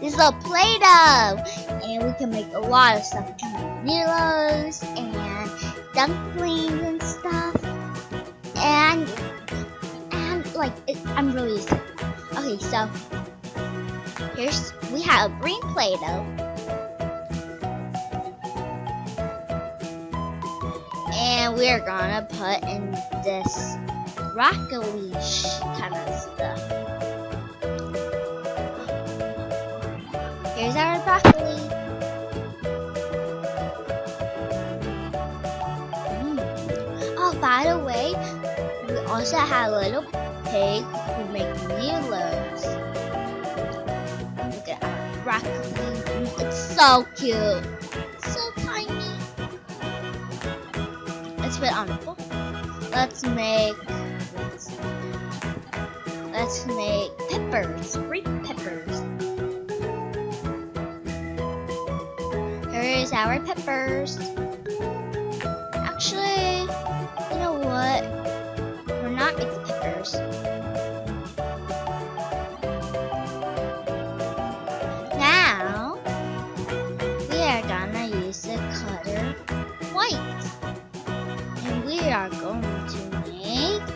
This is a Play-Doh, and we can make a lot of stuff. We can make noodles and dumplings and stuff, and like I'm really excited. Okay, so we have a green Play-Doh, and we're gonna put in this broccoli kind of stuff. Here's our broccoli. Oh, by the way, we also have a little pig who makes noodles. Look at our broccoli. It's so cute. So tiny. Let's put it on the bowl. Let's make peppers, green peppers. Here's our peppers. Actually, you know what? We're not making peppers. Now, we are gonna use the cutter white. And we are going to make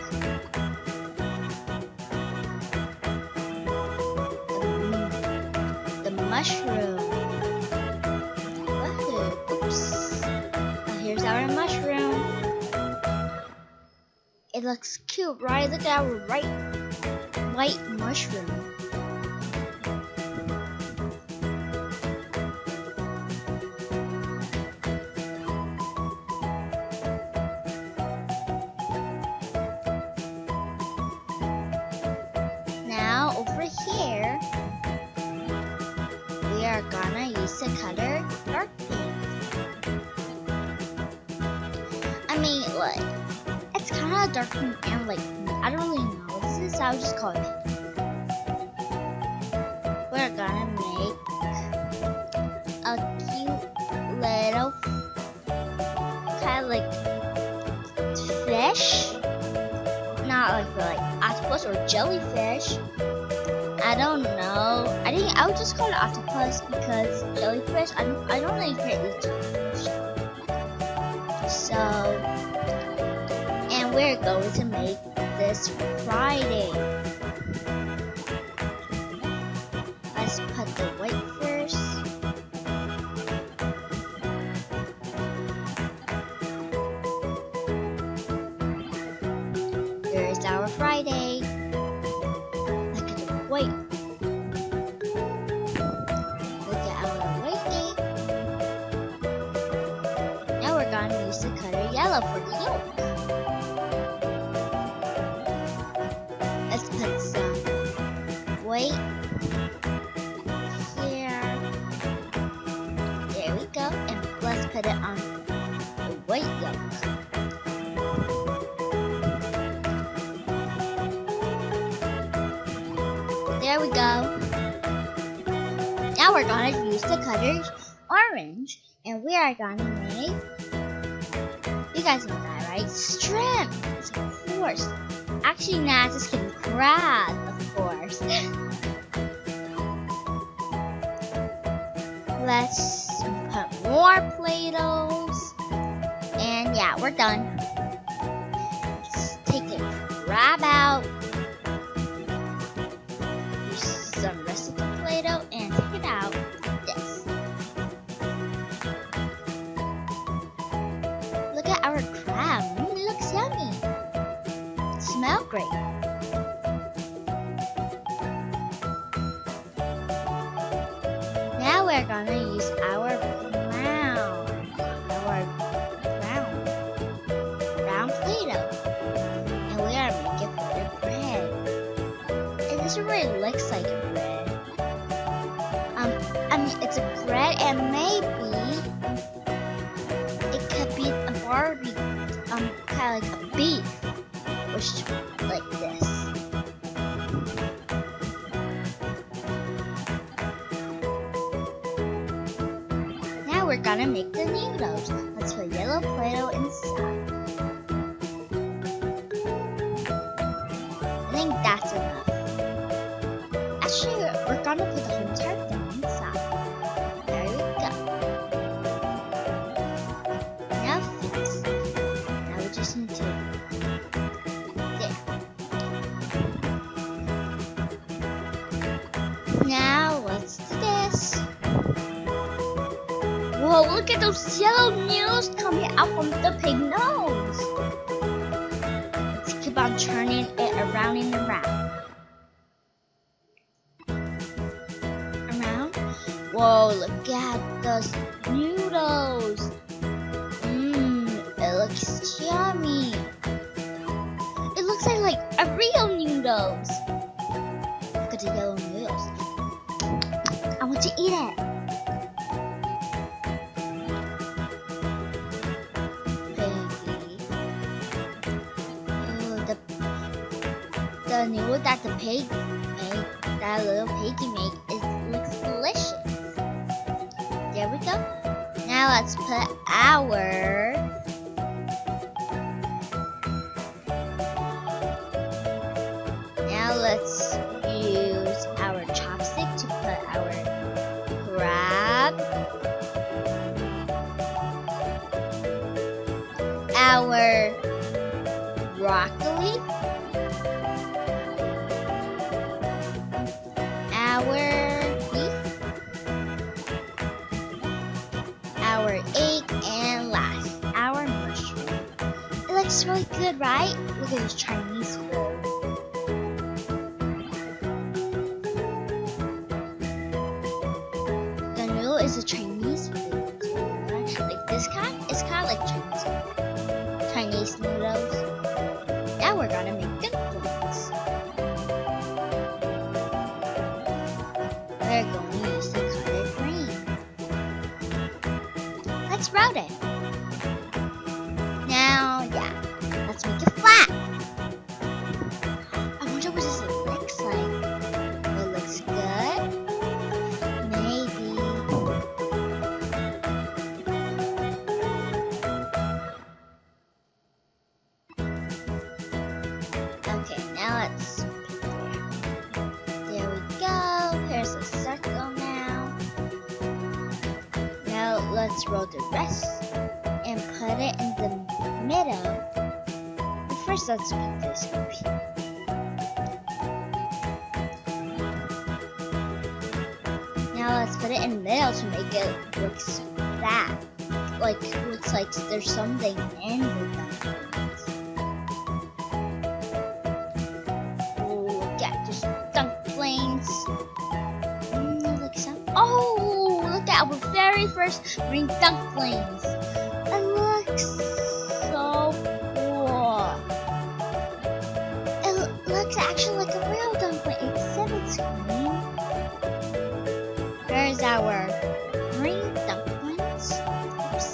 the mushroom. Oops. Here's our mushroom. It looks cute, right? Look at our white mushroom. Now over here, we are gonna use the color dark pink. I mean, like, it's kind of dark pink and like, I don't really know what this is, so I'll just call it pink. We're gonna make a cute little kind of like fish. Not like octopus or jellyfish. I don't know. I would just call it octopus because jellyfish, I don't really care with jellyfish. So, and we're going to make this Friday. Let's put the white first. There's our Friday. Look at the white. Look at our white egg. Now we're going to use the color yellow for the yolk. Let's put some white here. There we go. And let's put it on the white yolk. There we go. Now we're going to use the color orange, and we are going to make, you guys know that, right? Shrimp, of course. Actually, nah, just kidding. Crab, of course. Let's put more Play-Dohs, and yeah, we're done. Let's take the crab out. Some rest of the Play-Doh and take it out like this. Look at our crab. It looks yummy. It smells great. Now we're gonna use our brown Play-Doh, and we are making for the bread. It doesn't really look like a bread. I mean, it's a bread, and maybe it could be a Barbie, kind of like a beef, which like this. Now we're gonna make the noodles. Let's put yellow Play-Doh inside. I think that's enough. Actually, we're gonna put the whole entire thing. Whoa, look at those yellow noodles coming out from the pig nose. Let's keep on turning it around and around. Around. Whoa, look at those noodles. It looks yummy. It looks like a real noodles. Look at the yellow noodles. I want to eat it. The noodle that the pig made, that little piggy made, looks delicious. There we go. Now let's put our let's use our chopstick to put our crab, our broccoli, our beef, our egg, and last, our mushroom. It looks really good, right? Look at this Chinese food. Is a Chinese food, right? Like this kind, it's kind of like Chinese noodles. Now we're gonna make dumplings. We're going to use the colored green. Let's route it. Now, yeah, let's make it flat. I wonder what this looks like. It looks good. There we go. Here's a circle now. Now let's roll the rest and put it in the middle. But first, let's put this up here. Now let's put it in the middle to make it look flat. Like looks like there's something in the dumplings. Dumplings. Look at our very first green dumplings. It looks so cool. It looks actually like a real dumpling, except it's green. There's our green dumplings. Oops.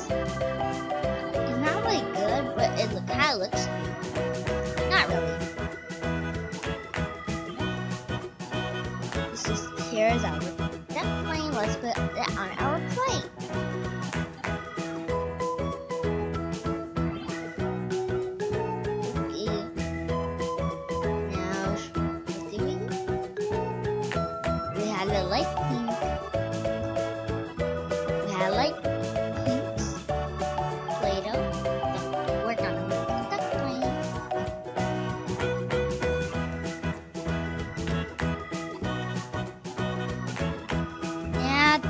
It's not really good, but it kind of looks good. Not really. Here's our dumpling. Let's put it on our plate. Okay. Now, what do we need? We had a light pink. We had light pinks. Play-Doh. We're gonna make the dumpling.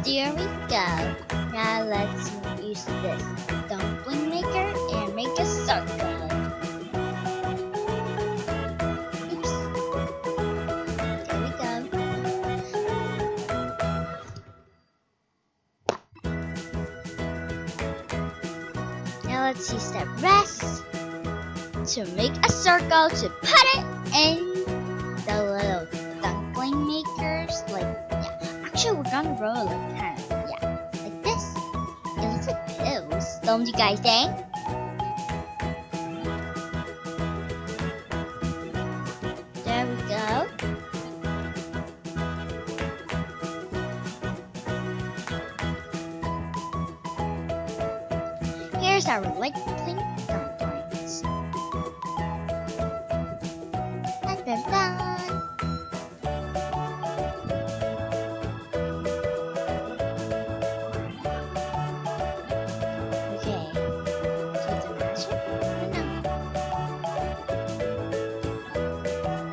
There we go. Now let's use this dumpling maker and make a circle. Oops. There we go. Now let's use the rest to make a circle to put it in the little dumpling makers. Actually, we're gonna roll it kind of, like this. It looks like pills, don't you guys think? There we go. Here's our light pink dumplings. Dun, dun, dun.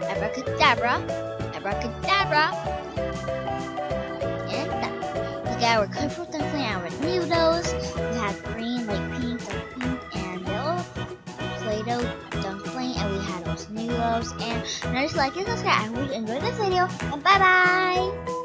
Abracadabra, abracadabra, and that. Look at our colorful dumpling, our noodles. Remember to like and subscribe. I hope you enjoyed this video, and bye bye.